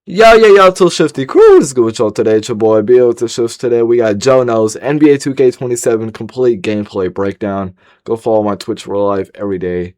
Yo, till Shifty Crew is good with y'all today. It's your boy Bwithdashifts. Today we got Joe Knows NBA 2K27 complete gameplay breakdown. Go follow my Twitch real life every day.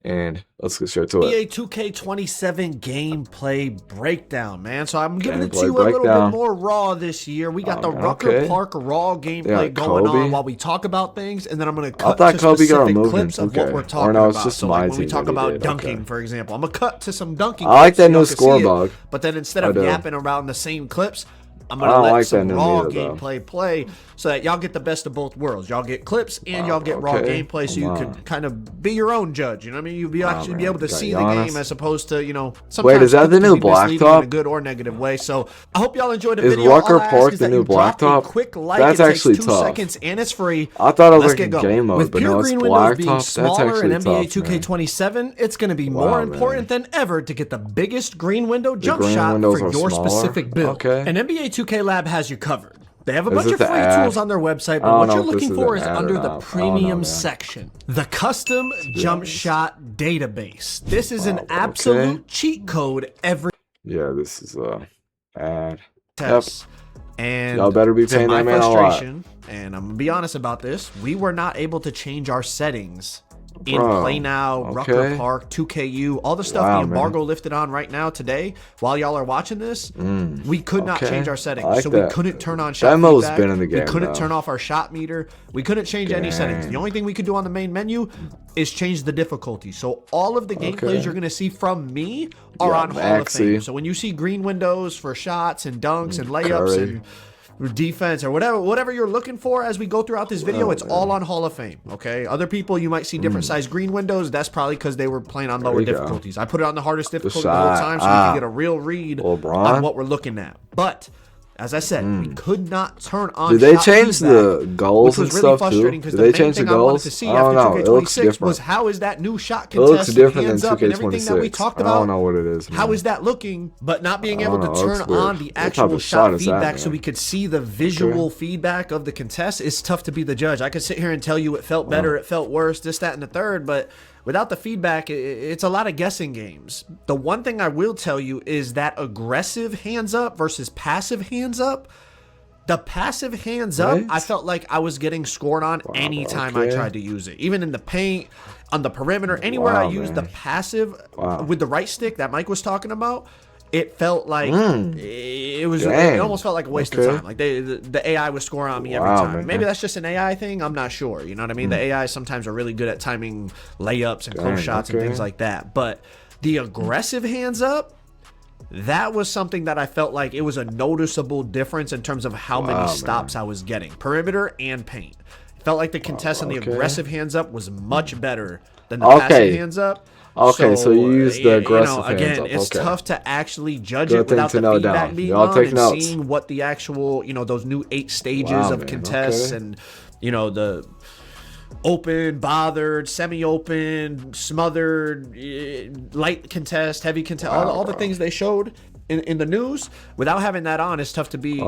And let's get straight to it. NBA 2K27 gameplay breakdown, man. So I'm giving it to you a little bit more raw this year. We got the Rucker Park raw gameplay going on while we talk about things, and then I'm going to cut to specific clips of what we're talking about. So like when we talk about dunking, for example, I'm going to cut to some dunking. I like that new score bug. But then instead of yapping around the same clips, I'm going to let some raw gameplay play so that y'all get the best of both worlds. Y'all get clips and y'all get raw gameplay so you can kind of be your own judge. You know what I mean? You'll be actually be able to see the game as opposed to, you know, sometimes wait, is that the new blacktop? In a good or negative way. So I hope y'all enjoyed the video. Is Rucker Park the new blacktop? Quick like. That's actually tough. 2 seconds and it's free. I thought it was like a game mode, but no, it's blacktop. That's actually tough. NBA 2K27, it's going to be more important than ever to get the biggest green window jump shot for your specific build. And NBA 2K Lab has you covered. They have a bunch of free tools on their website, but what you're looking for is under the premium section. The custom jump shot database. This is an absolute cheat code every this is a ad. Test. And y'all better be paying that man a lot. And I'm gonna be honest about this. We were not able to change our settings in Play Now, Rucker Park, 2KU, all the stuff the embargo lifted on right now today, while y'all are watching this, we could not change our settings. So we couldn't turn on shot feedback. Been in the game, we couldn't turn off our shot meter. We couldn't change any settings. The only thing we could do on the main menu is change the difficulty. So all of the gameplays you're going to see from me are on Hall of Fame. So when you see green windows for shots and dunks and layups and defense or whatever you're looking for as we go throughout this video, it's all on Hall of Fame. Okay, other people you might see different size green windows. That's probably because they were playing on lower difficulties. I put it on the hardest difficulty the whole time so you can get a real read on what we're looking at. But as I said, we could not turn on. Did they change the goals and stuff too? Did they change the goals? I don't know. It looks different. Was how is that new shot contest? It looks different than and everything that we talked about. I don't know what it is. How is that looking? But not being able to turn on the actual shot feedback so we could see the visual feedback of the contest is tough to be the judge. I could sit here and tell you it felt better, it felt worse, this, that, and the third, but without the feedback, it's a lot of guessing games. The one thing I will tell you is that aggressive hands up versus passive hands up. The passive hands up, I felt like I was getting scored on anytime I tried to use it. Even in the paint, on the perimeter, anywhere I used the passive with the right stick that Mike was talking about, it felt like it almost felt like a waste of time. Like the AI was scoring on me every time. Maybe that's just an AI thing. I'm not sure. You know what I mean? The AI sometimes are really good at timing layups and close shots and things like that. But the aggressive hands up, that was something that I felt like it was a noticeable difference in terms of how many stops I was getting. Perimeter and paint. It felt like the contest in the aggressive hands up was much better than the passive hands up. Okay, so you use the aggressive hands up. Again, it's tough to actually judge it without the feedback being on and seeing what the actual, those new 8 stages of contests and, the open, bothered, semi-open, smothered, light contest, heavy contest, all the things they showed in the news. Without having that on, it's tough to be,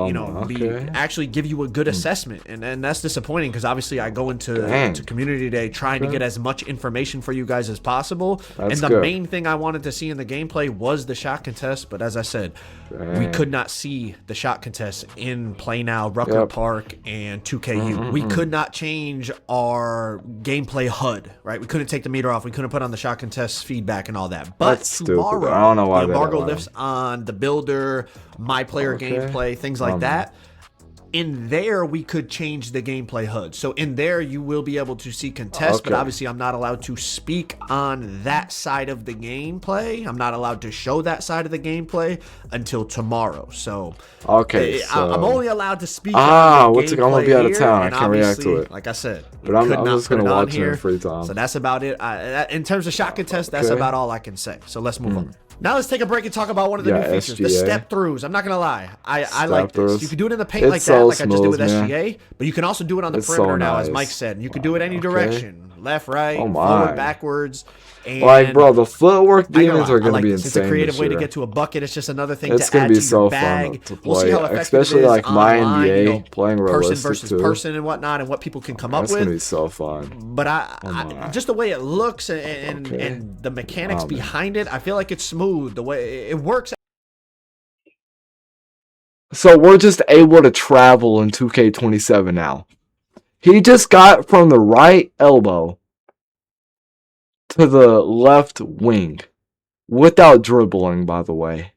actually give you a good assessment, and that's disappointing because obviously I go into community day trying to get as much information for you guys as possible, and the main thing I wanted to see in the gameplay was the shot contest. But as I said, we could not see the shot contest in Play Now, Rucker Park, and 2KU. We could not change our gameplay HUD, right? We couldn't take the meter off. We couldn't put on the shot contest feedback and all that. But tomorrow, I don't know why the embargo lifts on the builder, my player gameplay, things like that. In there, we could change the gameplay HUD. So in there, you will be able to see contests, but obviously I'm not allowed to speak on that side of the gameplay. I'm not allowed to show that side of the gameplay until tomorrow. So I'm only allowed to speak on the gameplay I'm gonna be out of town. I can't react to it. Like I said, but I'm just gonna watch it in free time. So that's about it. In terms of shot contest, that's about all I can say. So let's move on. Now let's take a break and talk about one of the new features, the step throughs. I'm not gonna lie, I like this. You can do it in the paint like that, like I just did with SGA, but you can also do it on the perimeter now, as Mike said. You can do it any direction, left, right, forward, backwards. And like, bro, the footwork demons are gonna be insane. It's a creative way to get to a bucket. It's just another thing to add to your bag. It's gonna be so fun to play, we'll see how especially like my NBA playing realistic person versus person and whatnot, and what people can come up with. That's gonna be so fun. But I just the way it looks and the mechanics behind it, I feel like it's smooth. The way it works So we're just able to travel in 2K27 now. He just got from the right elbow to the left wing without dribbling, by the way.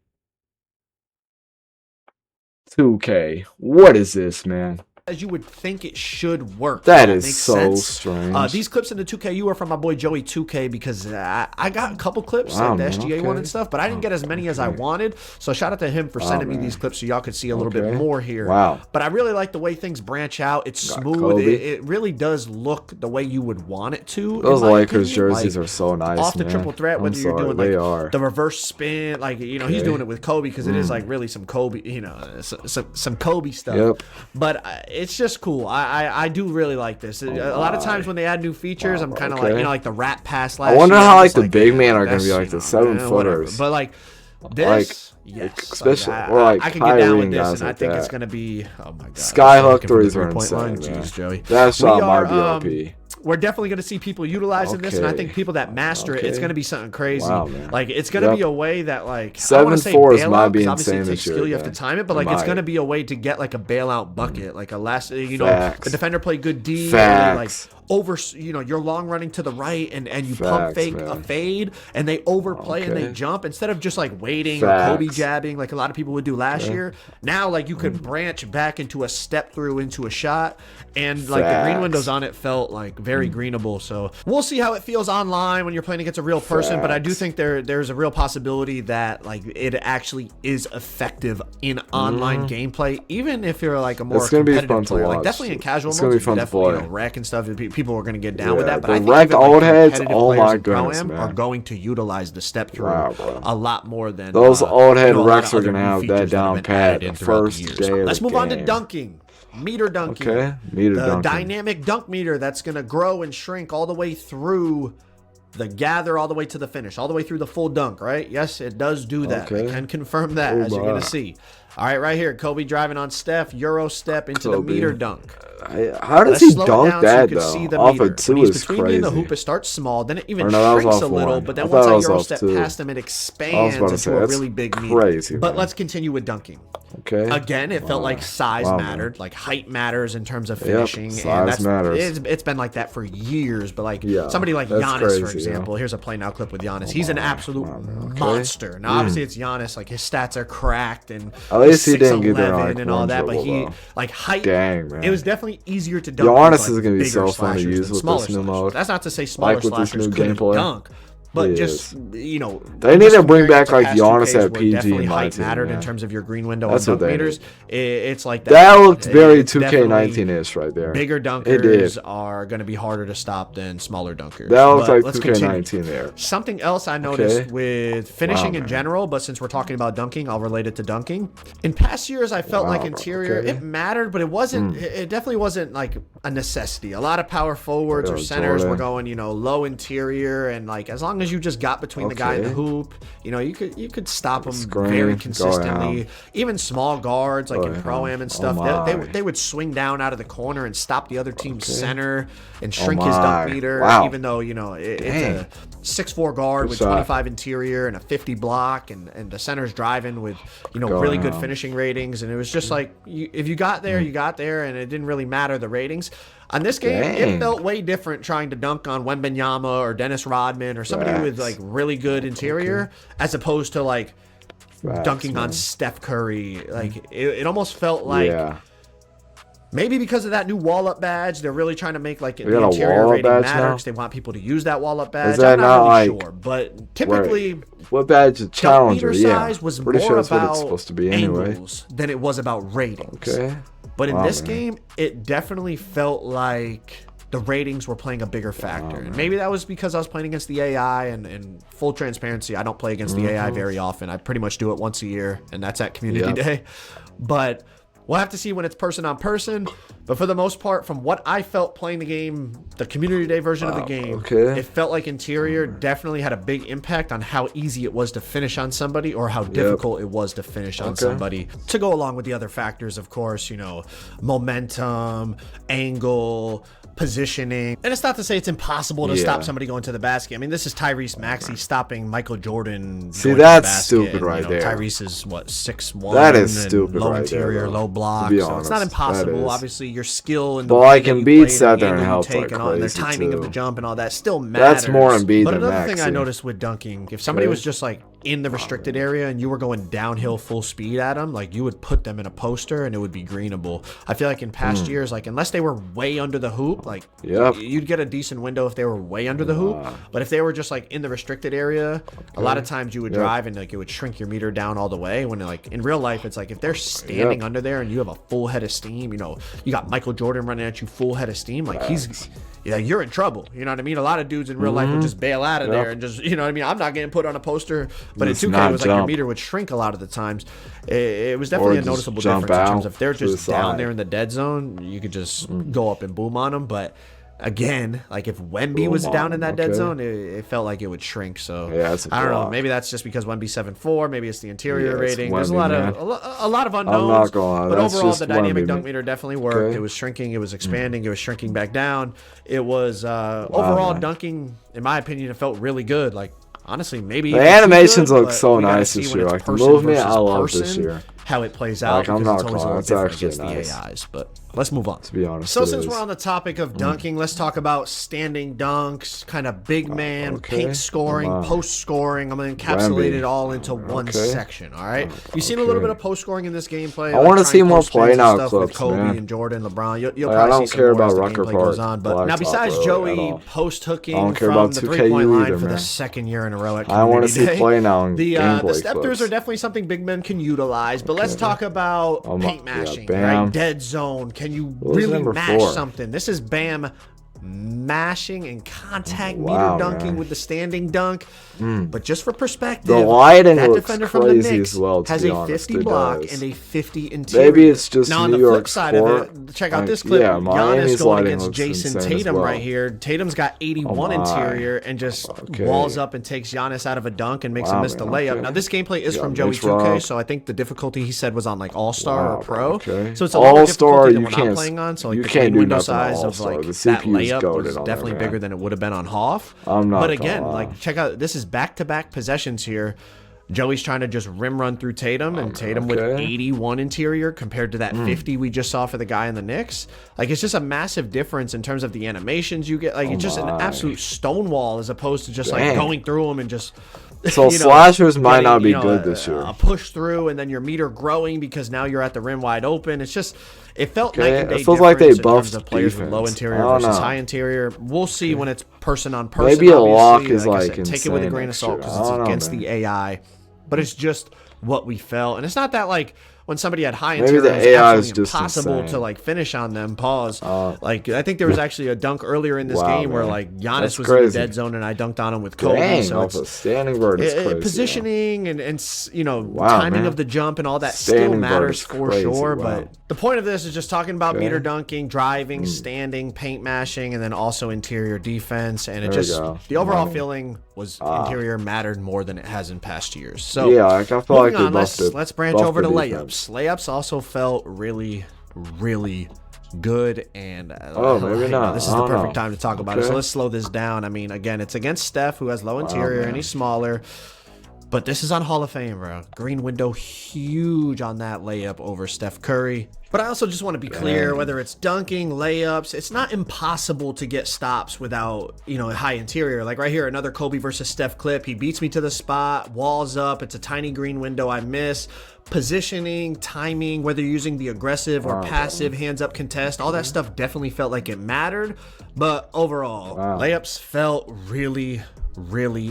2K. What is this, man? As you would think it should work. That is so strange. These clips in the 2K are from my boy Joey 2K because I got a couple clips like the SGA one and stuff, but I didn't get as many as I wanted. So shout out to him for sending me these clips so y'all could see a little bit more here. Wow. But I really like the way things branch out. It's smooth. It really does look the way you would want it to. Those Lakers jerseys are so nice, off the triple threat, whether you're doing like the reverse spin, like he's doing it with Kobe because it is like really some Kobe, some Kobe stuff. Yep. But it's just cool. I do really like this. A lot of times when they add new features, I'm kind of like, like the rat pass last year. I wonder how like the big men are going to be like the 7-footers. But like this, especially I can get down with this, and I think it's going to be, oh my God. Skyhook threes are insane, Jeez, Joey. That shot might be OP. We're definitely going to see people utilizing this, and I think people that master it, it's going to be something crazy. Wow, man. Like it's going to be a way that like 7-4s might be insane this year. You have to time it, but like it's going to be a way to get like a bailout bucket, like a last. The defender play good D, like over. You're long running to the right, and you pump fake a fade, and they overplay and they jump instead of just like waiting or Kobe jabbing like a lot of people would do last year. Now like you could branch back into a step through into a shot, and like the green windows on it felt like very greenable. So we'll see how it feels online when you're playing against a real person, but I do think there's a real possibility that like it actually is effective in online gameplay, even if you're like a more competitive player. Like definitely in casual mode, definitely wreck and stuff. People are going to get down with that, but I think wreck old heads, oh my goodness, man, are going to utilize the step through a lot more than those old head wrecks are going to have that down pat the first day. Let's move on to dunking. Meter dunking. Okay, meter dunking. The dynamic dunk meter that's going to grow and shrink all the way through the gather, all the way to the finish, all the way through the full dunk, right? Yes, it does do that. I can confirm that, as you're going to see. All right, right here, Kobe driving on Steph, Euro step into the meter dunk. How does he dunk that, though? Off of two is crazy. Between the hoop, it starts small, then it even shrinks a little, but then once I Euro step past him, it expands into a really big meter. But let's continue with dunking. Okay. Again, it felt like size mattered, like height matters in terms of finishing. Size matters. It's been like that for years, but like somebody like Giannis, for example. Here's a play now clip with Giannis. He's an absolute monster. Now, obviously, it's Giannis. Like his stats are cracked and at least he didn't get there and all that, but he like height. Dang, man. It was definitely easier to dunk. Giannis is gonna be so fun to use with this new mode. That's not to say smaller slashers couldn't dunk. But just, they need to bring back like Giannis at PG in my team. Mattered in terms of your green window and dunk meters. It's like that. That looked very 2K19-ish right there. Bigger dunkers are going to be harder to stop than smaller dunkers. That looks like 2K19 there. Something else I noticed with finishing in general, but since we're talking about dunking, I'll relate it to dunking. In past years, I felt like interior, it mattered, but it wasn't. It definitely wasn't like a necessity. A lot of power forwards or centers were going, low interior, and like as long as you just got between the guy and the hoop, you could stop them very consistently. Even small guards like in Pro-Am and stuff, they would swing down out of the corner and stop the other team's center and shrink his dunk meter. Even though it's a 6'4" guard with 25 interior and a 50 block, and the center's driving with really good finishing ratings, and it was just like if you got there, you got there, and it didn't really matter the ratings. On this game, it felt way different trying to dunk on Wembanyama or Dennis Rodman or somebody with like really good interior as opposed to like dunking on Steph Curry. Like it almost felt like maybe because of that new wall-up badge, they're really trying to make like the interior rating matter because they want people to use that wall-up badge. I'm not really sure, but typically, what badge? Challenger, size was pretty more sure that's about what it's supposed to be anyway than it was about ratings. But in this game, it definitely felt like the ratings were playing a bigger factor. And maybe that was because I was playing against the AI, and full transparency, I don't play against the AI very often. I pretty much do it once a year, and that's at Community Day. But we'll have to see when it's person on person. But for the most part, from what I felt playing the game, the community day version of the game, it felt like interior definitely had a big impact on how easy it was to finish on somebody or how difficult it was to finish on somebody. To go along with the other factors, of course, you know, momentum, angle, positioning. And it's not to say it's impossible to stop somebody going to the basket. I mean, this is Tyrese Maxey stopping Michael Jordan. See, that's stupid right there. Tyrese is what, 6'1". That is stupid low right interior, there, low block. So it's not impossible. Obviously, your skill and the I can beat Southern and help like crazy their timing of the jump and all that still matters. That's more Embiid But than another Maxey. thing I noticed with dunking, if somebody was just like in the restricted area and you were going downhill full speed at them, like you would put them in a poster and it would be greenable. I feel like in past years, like unless they were way under the hoop, like you'd get a decent window if they were way under the hoop. But if they were just like in the restricted area, a lot of times you would drive and like it would shrink your meter down all the way. When like in real life, it's like if they're standing under there and you have a full head of steam, you know, you got Michael Jordan running at you full head of steam, like you're in trouble. You know what I mean? A lot of dudes in real life would just bail out of there and just, you know what I mean? I'm not getting put on a poster, but in 2K, it was like your meter would shrink a lot of the times. It was definitely a noticeable difference in terms of if they're just down there in the dead zone, you could just go up and boom on them. But again, like if Wemby was down in that dead zone, it felt like it would shrink. So I don't know. Maybe that's just because Wemby's 7'4". Maybe it's the interior rating. There's a lot of unknowns. But overall, the dynamic dunk meter definitely worked. It was shrinking. It was expanding. It was shrinking back down. It was overall dunking. In my opinion, it felt really good. Like honestly, maybe the animations look so nice this year. Like the movement, I love this year. How it plays out. Like, I'm not it's always actually against nice. the AIs, but let's move on. To be honest, so since we're on the topic of dunking, let's talk about standing dunks, kind of big man, paint scoring, post scoring. I'm gonna encapsulate it all into one section. All right, you've seen a little bit of post scoring in this gameplay. I want to see more play now clips, with Kobe man. and Jordan, LeBron. You'll like, probably I don't see care some more about as the Rucker gameplay Park. goes on. But now, besides Joey post hooking from the 3-point line for the second year in a row at I want to see Day, play now. The step throughs are definitely something big men can utilize. But let's talk about paint mashing, right? Dead zone. Can you really mash something? This is Bam mashing and contact meter dunking with the standing dunk. But just for perspective, the lighting that looks defender from the crazy Knicks as well, has a 50 block and a 50 interior. Maybe it's just now, on New the flip York's side court. of it, check out this clip. Yeah, Giannis going lighting against looks Jason insane Tatum as well. right here. Tatum's got 81 interior and just walls up and takes Giannis out of a dunk and makes him miss the layup. Now, this gameplay is from Joey 2K, so I think the difficulty he said was on like All-Star or Pro. So it's a little difficulty than what I'm playing on. So like the game window size of like that layup was definitely bigger than it would have been on Hoff. But again, like check out, this is back-to-back possessions here. Joey's trying to just rim run through Tatum, and Tatum with 81 interior compared to that 50 we just saw for the guy in the Knicks. Like, it's just a massive difference in terms of the animations you get. Like, it's just an absolute stonewall as opposed to just like going through them and just. So slashers might not be good this year. A push through, and then your meter growing because now you're at the rim wide open. It's just, it felt night and day. It feels like they buffed the players with low interior versus high interior. We'll see when it's person on person. Maybe a lock is like insane. Take it with a grain of salt because it's against the AI. But it's just what we felt, and it's not that like when somebody had high interior, the AI is just just impossible insane. to like finish on them. Pause. Like I think there was actually a dunk earlier in this game where like Giannis was in the dead zone and I dunked on him with Kobe. So it's standing bird is crazy, positioning and you know timing of the jump and all that still matters for sure. But the point of this is just talking about meter dunking, driving, standing, paint mashing, and then also interior defense. And it just the overall feeling was interior mattered more than it has in past years. So yeah, like, I feel like let's branch over to layups. Layups also felt really, really good, and maybe not. This is the perfect time to talk about it. So let's slow this down. I mean, again, it's against Steph, who has low interior and he's smaller. But this is on Hall of Fame, bro. Green window, huge on that layup over Steph Curry. But I also just want to be clear, whether it's dunking, layups, it's not impossible to get stops without, you know, a high interior. Like right here, another Kobe versus Steph clip. He beats me to the spot, walls up. It's a tiny green window I miss. Positioning, timing, whether you're using the aggressive or passive hands up contest, all that stuff definitely felt like it mattered. But overall, layups felt really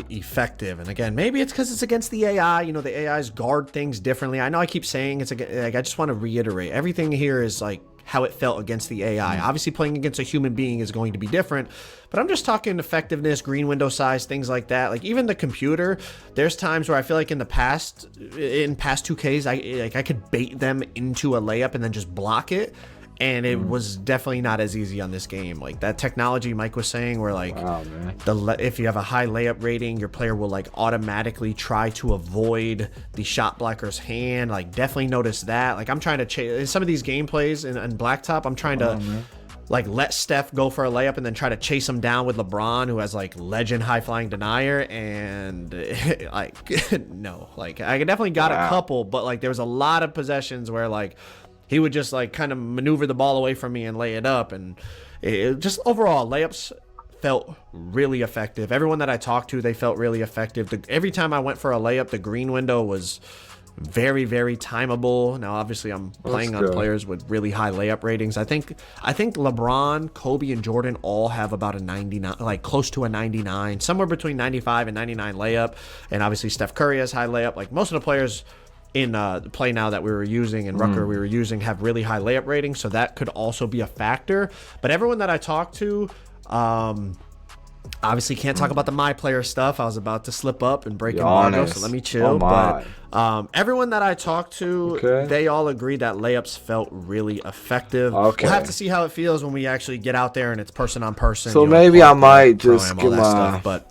effective. And again, maybe it's because it's against the AI. You know, the AIs guard things differently. I know I keep saying it's like, I just want to reiterate, everything here is like how it felt against the AI. Obviously playing against a human being is going to be different, but I'm just talking effectiveness, green window size, things like that. Like even the computer, there's times where I feel like in past 2Ks, I could bait them into a layup and then just block it. And it was definitely not as easy on this game. Like that technology Mike was saying, where like if you have a high layup rating, your player will like automatically try to avoid the shot blocker's hand. Like definitely notice that. Like I'm trying to chase in some of these gameplays in Blacktop. I'm trying to like let Steph go for a layup and then try to chase him down with LeBron, who has like legend high flying denier, and like no, like I definitely got a couple, but like there was a lot of possessions where like he would just like kind of maneuver the ball away from me and lay it up, and it just overall layups felt really effective. Everyone that I talked to, they felt really effective. Every time I went for a layup, the green window was very, very timeable. Now, obviously, I'm playing on players with really high layup ratings. I think LeBron, Kobe, and Jordan all have about a 99, like close to a 99, somewhere between 95 and 99 layup. And obviously, Steph Curry has high layup. Like most of the players in the play now that we were using and Rucker we were using have really high layup ratings, so that could also be a factor. But everyone that I talked to, obviously can't talk about the my player stuff. I was about to slip up and break embargo, so let me chill. But everyone that I talked to, they all agreed that layups felt really effective. We'll have to see how it feels when we actually get out there and it's person on person. So maybe I might just get my stuff, but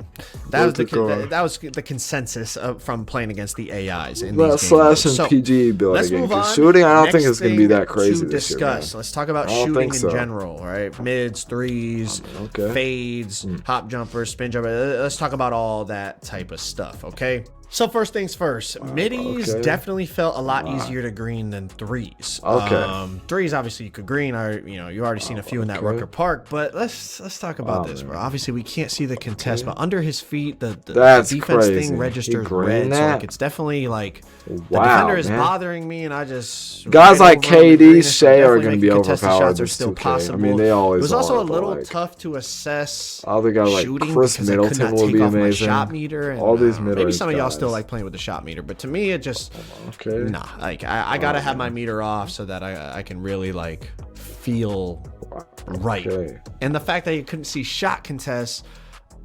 that was the consensus from playing against the AIs in these slash and PG build again. Because shooting, I don't think it's gonna be that crazy this year. Let's talk about shooting in general, right? Mids, threes, fades, hop jumpers, spin jumpers. Let's talk about all that type of stuff, okay? So first things first, middies definitely felt a lot easier to green than threes. Threes obviously you could green, or you already seen a few in that Rucker Park. But let's talk about this, bro. Obviously we can't see the contest, but under his feet the defense thing registers red, so like it's definitely like the defender is bothering me, and I just guys like KD, Shea are gonna be overpowered. Shots are still possible. I mean, they always. It was also a little tough to assess. Other guy like Chris Middleton will be amazing. Shot meter and, all these mid-range maybe some of y'all still like playing with the shot meter, but to me it just nah. Like I gotta have my meter off so that I can really like feel right. And the fact that you couldn't see shot contests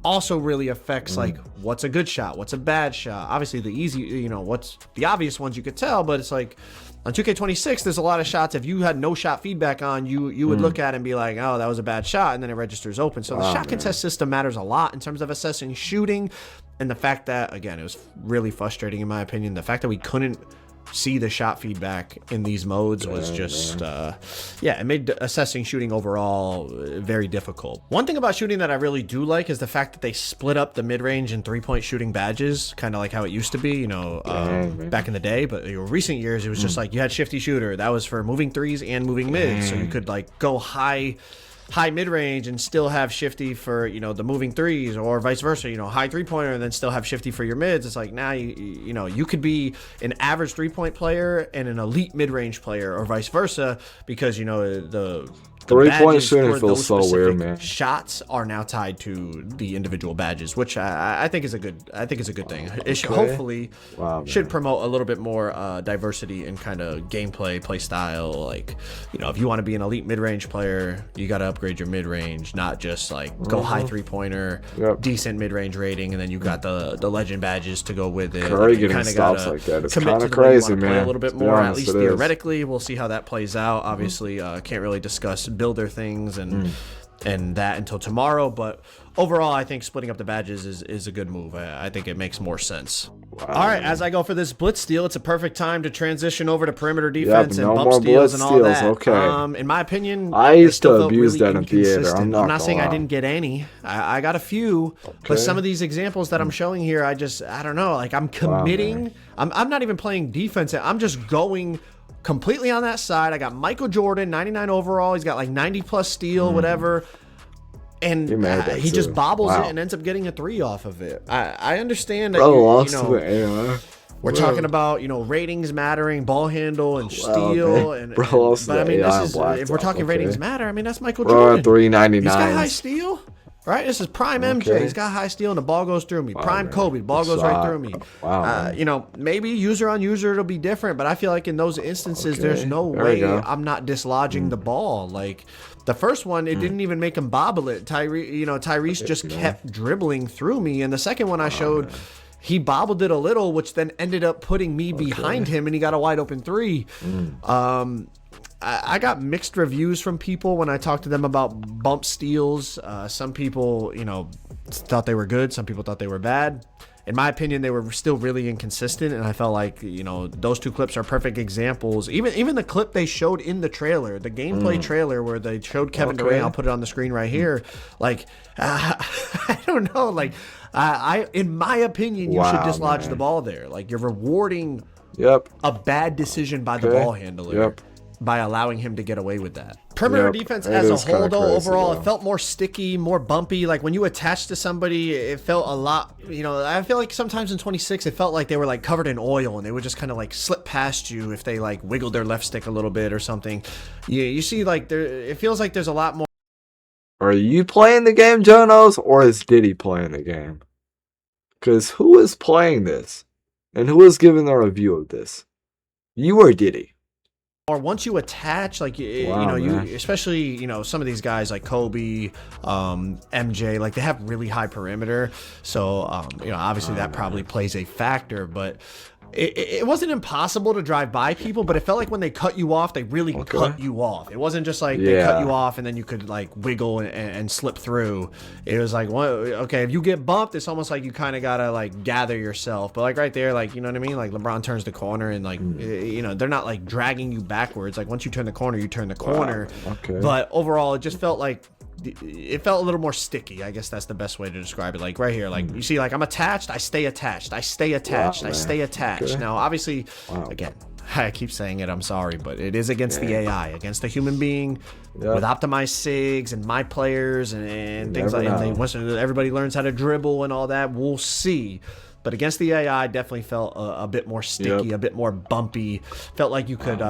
also really affects like what's a good shot, what's a bad shot. Obviously the easy, what's the obvious ones you could tell, but it's like on 2K26 there's a lot of shots, if you had no shot feedback on, you would look at it and be like, oh, that was a bad shot, and then it registers open. So the shot contest system matters a lot in terms of assessing shooting. And the fact that, again, it was really frustrating in my opinion, the fact that we couldn't see the shot feedback in these modes was just it made assessing shooting overall very difficult. One thing about shooting that I really do like is the fact that they split up the mid-range and three-point shooting badges, kind of like how it used to be, back in the day. But recent years it was just like you had shifty shooter, that was for moving threes and moving mids, so you could like go high mid-range and still have shifty for the moving threes, or vice versa, high three-pointer and then still have shifty for your mids. It's like now you could be an average three-point player and an elite mid-range player, or vice versa, because the three-point shooting feels so weird, man. Shots are now tied to the individual badges, which I think is a good thing. It should hopefully should promote a little bit more diversity in kind of gameplay, play style. Like, if you want to be an elite mid-range player, you got to upgrade your mid-range, not just like go high three-pointer, decent mid-range rating, and then you got the legend badges to go with it. Curry getting stops like that, it's kind of crazy, man. A little bit more, at least theoretically. We'll see how that plays out. Obviously, can't really discuss builder things and that until tomorrow, but overall I think splitting up the badges is a good move. I think it makes more sense. All right, as I go for this blitz steal, it's a perfect time to transition over to perimeter defense and bump steals and all that. In my opinion, I used to abuse that in theater. I'm not saying I didn't get any. I got a few, but some of these examples that I'm showing here, I don't know, like I'm committing. I'm not even playing defense. I'm just going completely on that side. I got Michael Jordan, 99 overall. He's got like 90 plus steal, whatever. And he just bobbles it and ends up getting a 3 off of it. I understand that we're talking about, ratings mattering, ball handle and steal. But I mean, if we're talking ratings matter, I mean, that's Michael Jordan. 399. He's got high steal. Right, this is prime MJ. He's got high steal and the ball goes through me. Prime Kobe, the ball goes right through me. Maybe user on user it'll be different, but I feel like in those instances, there's no way I'm not dislodging the ball. Like the first one, it didn't even make him bobble it. Tyrese just kept dribbling through me, and the second one I showed, he bobbled it a little, which then ended up putting me behind him, and he got a wide open 3. I got mixed reviews from people when I talked to them about bump steals. Some people, thought they were good. Some people thought they were bad. In my opinion, they were still really inconsistent, and I felt like, those two clips are perfect example. Even the clip they showed in the trailer, the gameplay trailer where they showed Kevin Durant, I'll put it on the screen right here. Like, I don't know. Like, in my opinion, you should dislodge the ball there. Like, you're rewarding a bad decision by the ball handler by allowing him to get away with that. Perimeter defense as a whole, though, overall, it felt more sticky, more bumpy. Like, when you attach to somebody, it felt a lot, I feel like sometimes in 26, it felt like they were, like, covered in oil, and they would just kind of, like, slip past you if they, like, wiggled their left stick a little bit or something. You see, like, it feels like there's a lot more. Are you playing the game, Jonos, or is Diddy playing the game? Because who is playing this? And who is giving a review of this? You or Diddy? Or once you attach, like, you especially, some of these guys like Kobe, MJ, like, they have really high perimeter. So, obviously that probably plays a factor, but it wasn't impossible to drive by people, but it felt like when they cut you off, they really cut you off. It wasn't just like they cut you off and then you could, like, wiggle and slip through. It was like, well, okay, if you get bumped, it's almost like you kind of gotta, like, gather yourself. But, like, right there, like, you know what I mean? Like, LeBron turns the corner and, like, they're not, like, dragging you backwards. Like, once you turn the corner, you turn the corner. But overall, it just felt like it felt a little more sticky. I guess that's the best way to describe it. Like, right here, like, you see, like, I'm attached, I stay attached, I stay attached, I stay attached. Now, obviously, again, I keep saying it, I'm sorry, but it is against the AI, against the human being, with optimized SIGs and my players and things like that. Once everybody learns how to dribble and all that, we'll see. But against the AI, definitely felt a bit more sticky, a bit more bumpy. Felt like you could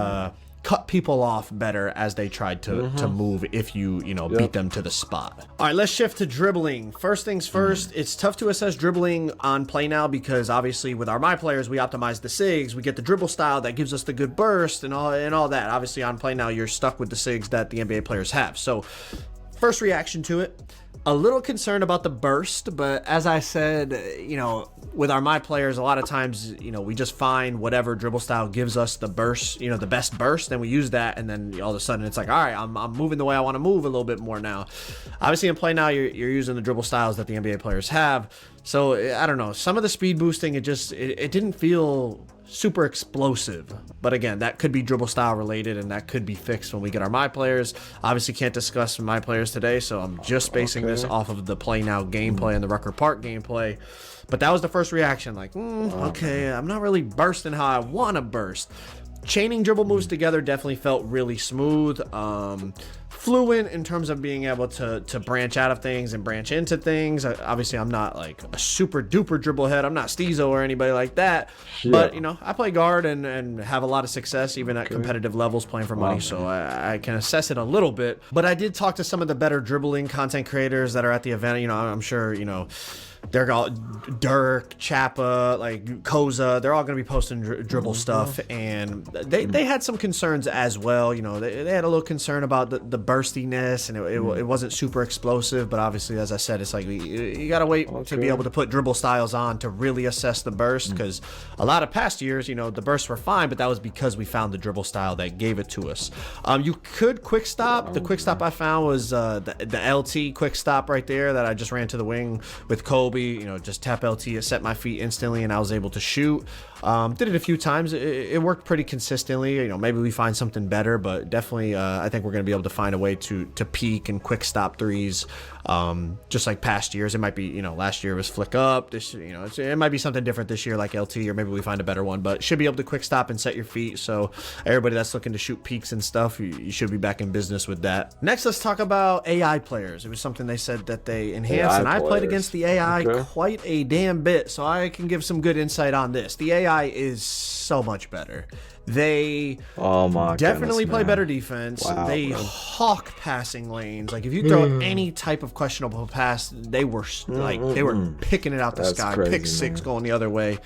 cut people off better as they tried to move if you beat them to the spot. All right, let's shift to dribbling. First things first, it's tough to assess dribbling on play now because obviously with our my players, we optimize the SIGs, we get the dribble style that gives us the good burst and all that. Obviously on play now, you're stuck with the SIGs that the NBA players have. So first reaction to it, a little concerned about the burst, but as I said, with our my players, a lot of times, we just find whatever dribble style gives us the burst, the best burst, and we use that, and then all of a sudden it's like, all right, I'm moving the way I want to move a little bit more now. Obviously in play now, you're using the dribble styles that the NBA players have. So I don't know, some of the speed boosting, it didn't feel super explosive, but again, that could be dribble style related and that could be fixed when we get our my players. Obviously can't discuss my players today, so I'm just basing this off of the play now gameplay and the Rucker Park gameplay. But that was the first reaction, like, okay, I'm not really bursting how I want to burst. Chaining dribble moves together definitely felt really smooth, fluent in terms of being able to branch out of things and branch into things. Obviously, I'm not like a super duper dribble head. I'm not Steezo or anybody like that. But, I play guard and have a lot of success even at competitive levels playing for money. So I can assess it a little bit. But I did talk to some of the better dribbling content creators that are at the event. I'm sure, they're all Dirk, Chappa, like Koza. They're all going to be posting dribble stuff, and they had some concerns as well. They had a little concern about the burstiness, and it wasn't super explosive. But obviously, as I said, it's like you got to wait to be able to put dribble styles on to really assess the burst. Because a lot of past years, the bursts were fine, but that was because we found the dribble style that gave it to us. You could quick stop. The quick stop I found was the LT quick stop right there that I just ran to the wing with Kobe. Just tap LT, it set my feet instantly, and I was able to shoot. Did it a few times. It worked pretty consistently. Maybe we find something better, but definitely I think we're going to be able to find a way to peak and quick stop threes. Just like past years, it might be, last year was flick up. This, it might be something different this year, like LT, or maybe we find a better one. But should be able to quick stop and set your feet. So everybody that's looking to shoot peaks and stuff, you should be back in business with that. Next, let's talk about AI players. It was something they said that they enhanced, and I played against the AI quite a damn bit, so I can give some good insight on this. The AI is so much better. They definitely play better defense. They hawk passing lanes. Like if you throw any type of questionable pass, they were picking it out the sky. Crazy, pick six going the other way.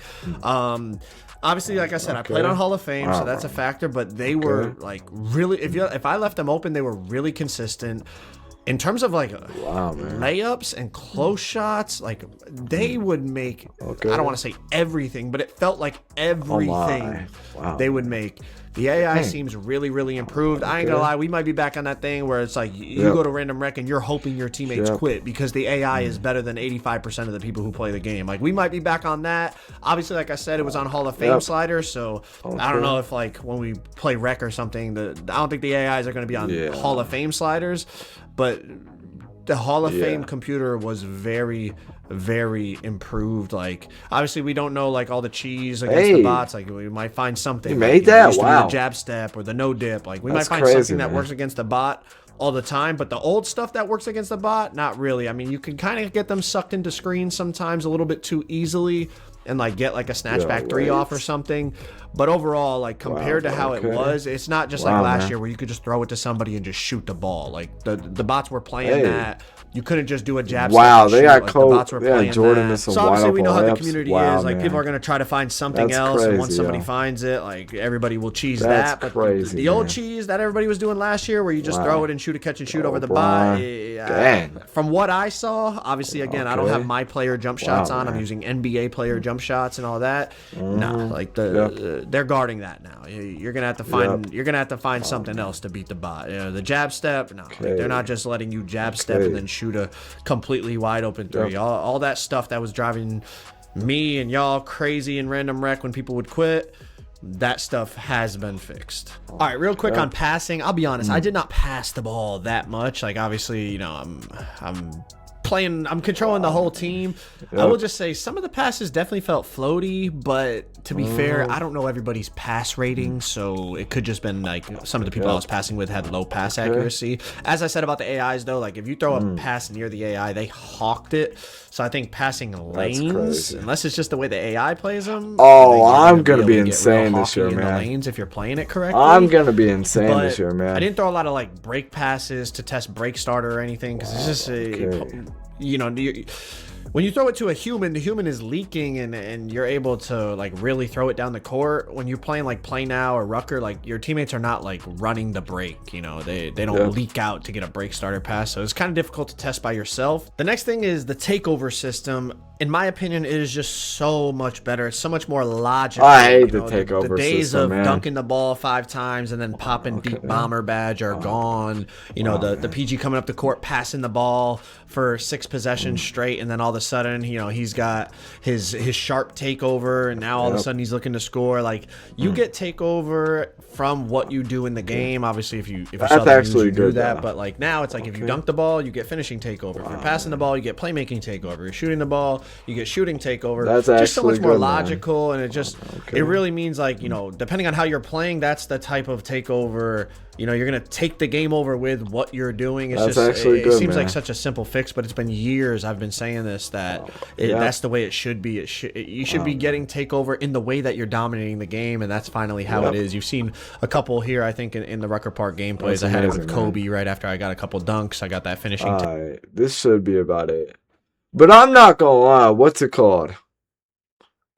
Obviously, like I said, I played on Hall of Fame, so that's a factor. But they were like really, if I left them open, they were really consistent. in terms of like wow, layups and close shots, like they would make, I don't want to say everything, but it felt like everything they would make. The AI seems really, really improved. I ain't gonna lie, we might be back on that thing where it's like you go to random rec and you're hoping your teammates quit because the AI is better than 85% of the people who play the game. Like we might be back on that. Obviously, like I said, it was on Hall of Fame slider, so I don't know if like when we play rec or something, I don't think the AIs are gonna be on Hall of Fame sliders, but the Hall of Fame computer was very, very improved. Like obviously we don't know like all the cheese against the bots. Like we might find something. You made that? Wow. The jab step or the no dip. Like we might find something that works against the bot all the time, but the old stuff that works against the bot, not really. I mean, you can kind of get them sucked into screens sometimes a little bit too easily and like get like a snatchback 3 off or something. But overall, like compared to how it was, it's not just like last year where you could just throw it to somebody and just shoot the ball. Like the bots were playing that. You couldn't just do a jab. Wow, they got like, the bots were playing Jordan that. Is some so obviously we know how the layups. community is. Like people are gonna try to find something else, and once somebody finds it, like everybody will cheese that. But the old cheese that everybody was doing last year, where you just throw it and shoot a catch and shoot over the bot. From what I saw, obviously again, I don't have my player jump shots on. I'm using NBA player jump shots and all that. No, like they're guarding that now. You're gonna have to find find something else to beat the bot. The jab step, no, like, they're not just letting you jab step and then shoot a completely wide open 3. All that stuff that was driving me and y'all crazy in random rec when people would quit, that stuff has been fixed. All right, real quick on passing. I'll be honest, I did not pass the ball that much. Like obviously, you know, I'm controlling the whole team. I will just say some of the passes definitely felt floaty, but to be fair, I don't know everybody's pass rating, so it could just been like some of the people I was passing with had low pass accuracy. As I said about the AIs though, like if you throw a pass near the AI, they hawked it. So I think passing lanes, unless it's just the way the AI plays them. Oh, I'm gonna be insane this year, man. Lanes if you're playing it correctly. I'm gonna be insane this year, man. I didn't throw a lot of like break passes to test break starter or anything because it's just you know, when you throw it to a human, the human is leaking and you're able to like really throw it down the court. When you're playing like Play Now or Rucker, like your teammates are not like running the break, you know, they don't leak out to get a break starter pass. So it's kind of difficult to test by yourself. The next thing is the takeover system. In my opinion, it is just so much better. It's so much more logical. I hate the takeover system, The days of dunking the ball 5 times and then popping deep bomber badge are gone. You know, the PG coming up the court, passing the ball for 6 possessions straight, and then all of a sudden, you know, he's got his sharp takeover, and now all of a sudden he's looking to score. Like you get takeover from what you do in the game. Obviously, if you saw the news, you do that. But like now, it's like if you dunk the ball, you get finishing takeover. If you're passing the ball, you get playmaking takeover. You're shooting the ball, you get shooting takeover. That's just so much good, more logical, man. And it just it really means like, you know, depending on how you're playing, that's the type of takeover. You know, you're gonna take the game over with what you're doing. It's it seems like such a simple fix, but it's been years I've been saying this that that's the way it should be. You should be getting takeover in the way that you're dominating the game, and that's finally how it is. You've seen a couple here, I think, in the Rucker Park gameplays. I had it with Kobe right after I got a couple dunks. I got that finishing. This should be about it. But I'm not gonna lie, what's it called?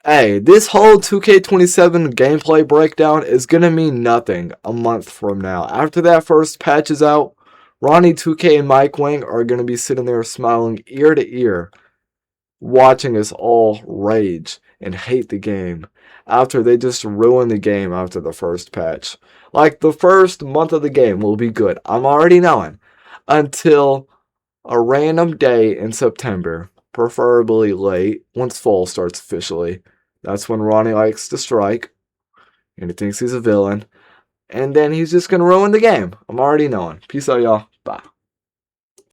Hey, this whole 2K27 gameplay breakdown is gonna mean nothing a month from now. After that first patch is out, Ronnie 2K and Mike Wang are gonna be sitting there smiling ear to ear, watching us all rage and hate the game after they just ruined the game after the first patch. Like, the first month of the game will be good, I'm already knowing, until a random day in September, preferably late, once fall starts officially. That's when Ronnie likes to strike, and he thinks he's a villain, and then he's just gonna ruin the game. I'm already knowing. Peace out, y'all. Bye.